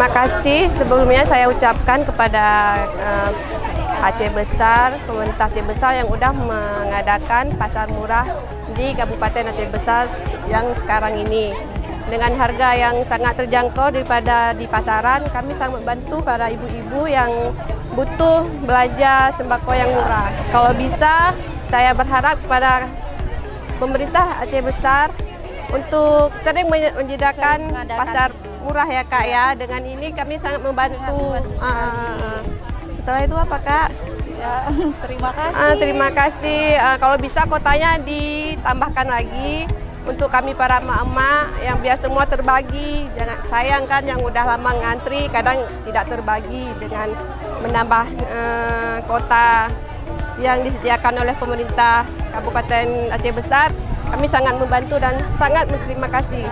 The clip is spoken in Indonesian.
Terima kasih sebelumnya saya ucapkan kepada Aceh Besar, pemerintah Aceh Besar yang sudah mengadakan pasar murah di Kabupaten Aceh Besar yang sekarang ini. Dengan harga yang sangat terjangkau daripada di pasaran, kami sangat membantu para ibu-ibu yang butuh belanja sembako yang murah. Kalau bisa, saya berharap kepada pemerintah Aceh Besar untuk sering menyediakan pasar murah ya Kak ya. Dengan ini kami sangat membantu. Setelah itu apa Kak? Ya, terima kasih. Terima kasih. Kalau bisa kotanya ditambahkan lagi untuk kami para emak-emak yang biar semua terbagi. Jangan sayang kan yang udah lama ngantri kadang tidak terbagi. Dengan menambah kota yang disediakan oleh pemerintah Kabupaten Aceh Besar, kami sangat membantu dan sangat berterima kasih.